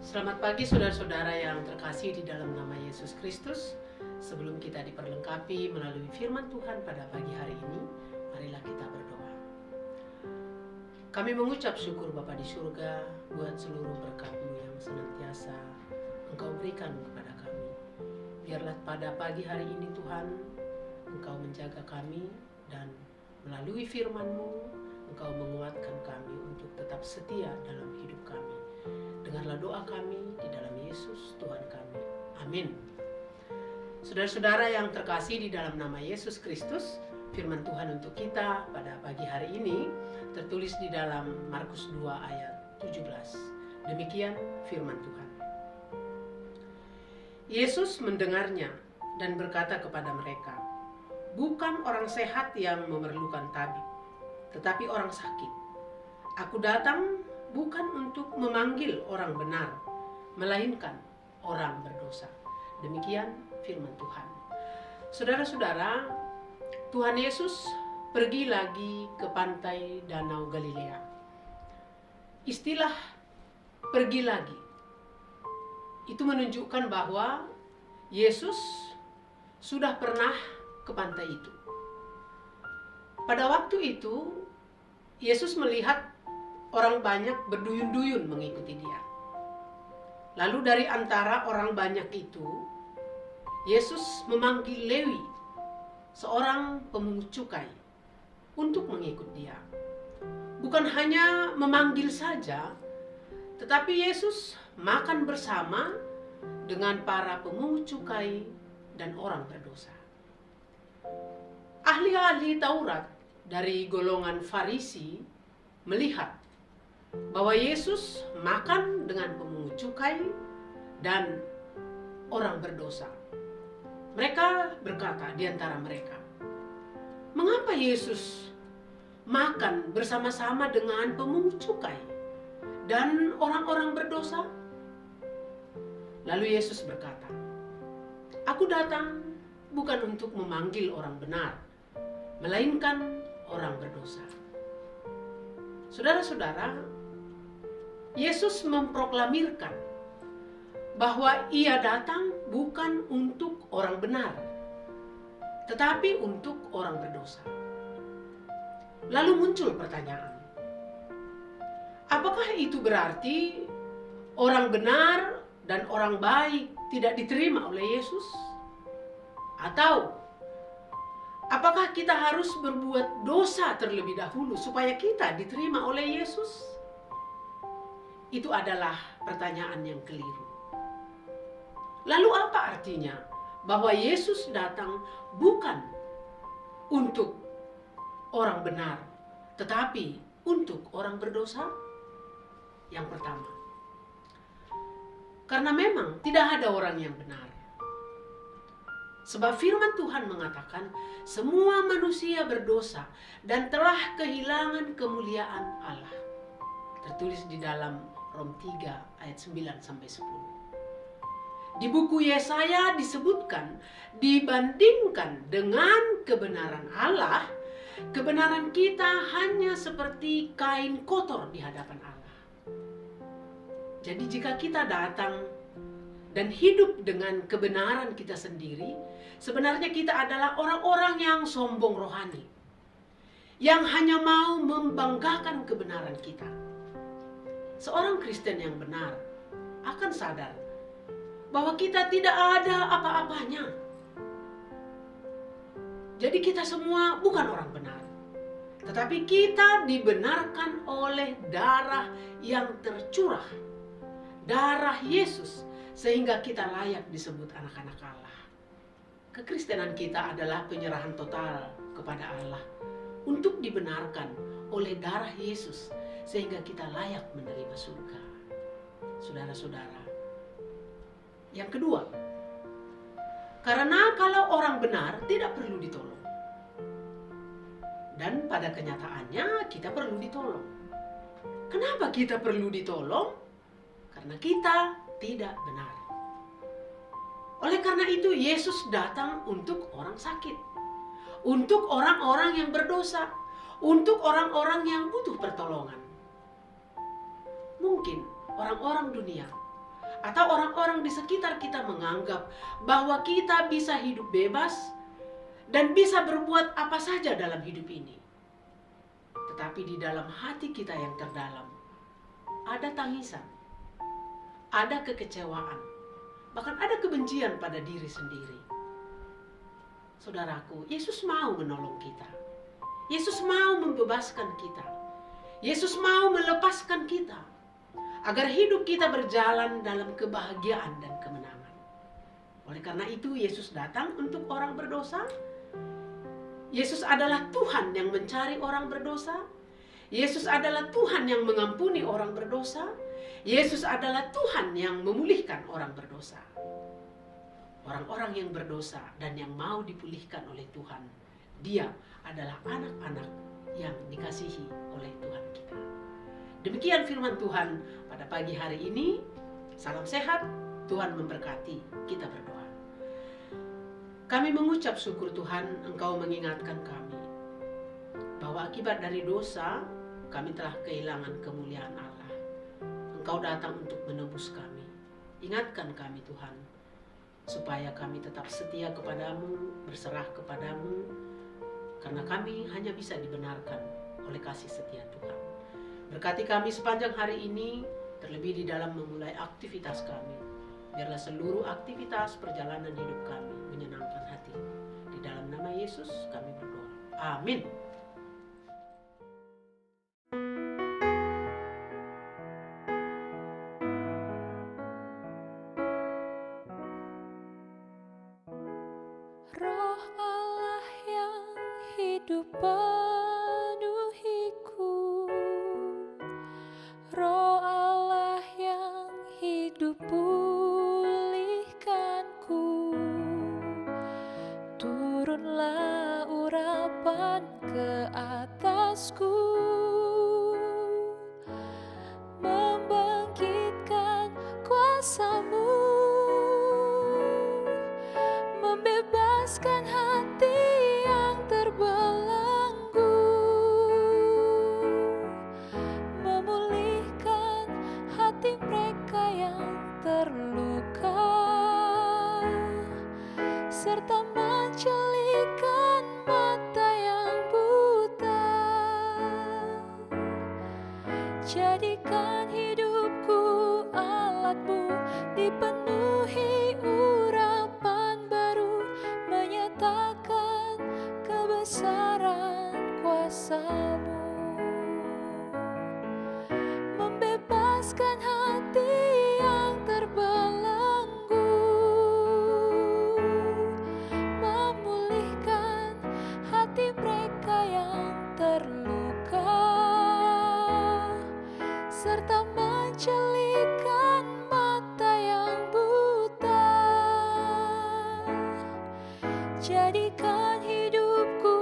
Selamat pagi saudara-saudara yang terkasih di dalam nama Yesus Kristus. Sebelum kita diperlengkapi melalui firman Tuhan pada pagi hari ini, marilah kita berdoa. Kami mengucap syukur Bapa di surga buat seluruh berkat-Mu yang senantiasa Engkau berikan kepada kami. Biarlah pada pagi hari ini Tuhan, Engkau menjaga kami dan melalui firman-Mu, Engkau menguatkan kami untuk tetap setia dalam hidup kami. Dengarlah doa kami di dalam Yesus Tuhan kami. Amin. Saudara-saudara yang terkasih di dalam nama Yesus Kristus, firman Tuhan untuk kita pada pagi hari ini tertulis di dalam Markus 2 ayat 17. Demikian firman Tuhan. Yesus mendengarnya dan berkata kepada mereka, "Bukan orang sehat yang memerlukan tabib, tetapi orang sakit. Aku datang bukan untuk memanggil orang benar, melainkan orang berdosa." Demikian firman Tuhan. Saudara-saudara, Tuhan Yesus pergi lagi ke pantai Danau Galilea. Istilah pergi lagi itu menunjukkan bahwa Yesus sudah pernah ke pantai itu. Pada waktu itu, Yesus melihat orang banyak berduyun-duyun mengikuti dia. Lalu dari antara orang banyak itu, Yesus memanggil Lewi, seorang pemungut cukai, untuk mengikut dia. Bukan hanya memanggil saja, tetapi Yesus makan bersama dengan para pemungut cukai dan orang berdosa. Ahli-ahli Taurat dari golongan Farisi melihat bahwa Yesus makan dengan pemungut cukai dan orang berdosa. Mereka berkata di antara mereka, "Mengapa Yesus makan bersama-sama dengan pemungut cukai dan orang-orang berdosa?" Lalu Yesus berkata, "Aku datang bukan untuk memanggil orang benar, melainkan orang berdosa." Saudara-saudara, Yesus memproklamirkan bahwa ia datang bukan untuk orang benar, tetapi untuk orang berdosa. Lalu muncul pertanyaan, apakah itu berarti orang benar dan orang baik tidak diterima oleh Yesus? Atau apakah kita harus berbuat dosa terlebih dahulu supaya kita diterima oleh Yesus? Itu adalah pertanyaan yang keliru. Lalu apa artinya bahwa Yesus datang bukan untuk orang benar, tetapi untuk orang berdosa? Yang pertama, karena memang tidak ada orang yang benar. Sebab firman Tuhan mengatakan, semua manusia berdosa dan telah kehilangan kemuliaan Allah. Tertulis di dalam Rom 3 ayat 9-10. Di buku Yesaya disebutkan, dibandingkan dengan kebenaran Allah, kebenaran kita hanya seperti kain kotor di hadapan Allah. Jadi jika kita datang dan hidup dengan kebenaran kita sendiri, sebenarnya kita adalah orang-orang yang sombong rohani, yang hanya mau membanggakan kebenaran kita. Seorang Kristen yang benar akan sadar bahwa kita tidak ada apa-apanya. Jadi kita semua bukan orang benar, tetapi kita dibenarkan oleh darah yang tercurah, darah Yesus, sehingga kita layak disebut anak-anak Allah. Kekristenan kita adalah penyerahan total kepada Allah untuk dibenarkan oleh darah Yesus, sehingga kita layak menerima surga. Saudara-saudara, yang kedua, karena kalau orang benar tidak perlu ditolong. Dan pada kenyataannya kita perlu ditolong. Kenapa kita perlu ditolong? Karena kita tidak benar. Oleh karena itu Yesus datang untuk orang sakit, untuk orang-orang yang berdosa, untuk orang-orang yang butuh pertolongan. Mungkin orang-orang dunia atau orang-orang di sekitar kita menganggap bahwa kita bisa hidup bebas dan bisa berbuat apa saja dalam hidup ini. Tetapi di dalam hati kita yang terdalam ada tangisan, ada kekecewaan, bahkan ada kebencian pada diri sendiri. Saudaraku, Yesus mau menolong kita. Yesus mau membebaskan kita. Yesus mau melepaskan kita agar hidup kita berjalan dalam kebahagiaan dan kemenangan. Oleh karena itu Yesus datang untuk orang berdosa. Yesus adalah Tuhan yang mencari orang berdosa. Yesus adalah Tuhan yang mengampuni orang berdosa. Yesus adalah Tuhan yang memulihkan orang berdosa. Orang-orang yang berdosa dan yang mau dipulihkan oleh Tuhan, dia adalah anak-anak yang dikasihi oleh Tuhan kita. Demikian firman Tuhan pada pagi hari ini. Salam sehat, Tuhan memberkati. Kita berdoa. Kami mengucap syukur Tuhan, Engkau mengingatkan kami bahwa akibat dari dosa kami telah kehilangan kemuliaan Allah. Engkau datang untuk menebus kami. Ingatkan kami Tuhan, supaya kami tetap setia kepadamu, berserah kepadamu, karena kami hanya bisa dibenarkan oleh kasih setia Tuhan. Berkati kami sepanjang hari ini, terlebih di dalam memulai aktivitas kami. Biarlah seluruh aktivitas perjalanan hidup kami menyenangkan hati. Di dalam nama Yesus kami berdoa. Amin. Roh Allah yang hidup penuhiku, Roh Allah yang hidup pulihkanku, turunlah urapan ke atasku, membangkitkan kuasa-Mu, membebaskan hati yang terbelenggu, memulihkan hati mereka yang terluka, serta menjelikan mata yang buta. Jadikan hidupku alat-Mu, dipenuhi urapan baru, menyatakan kebesaran kuasa-Mu, membebaskan hati yang terbelenggu, memulihkan hati mereka yang terluka, serta menjelikan mata yang buta. Jadikan hidupku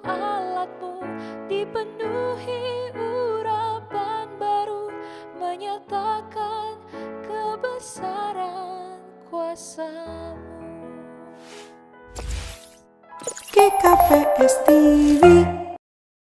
alat-Mu, dipenuhi urapan baru, menyatakan kebesaran kuasa-Mu. GKPS TV.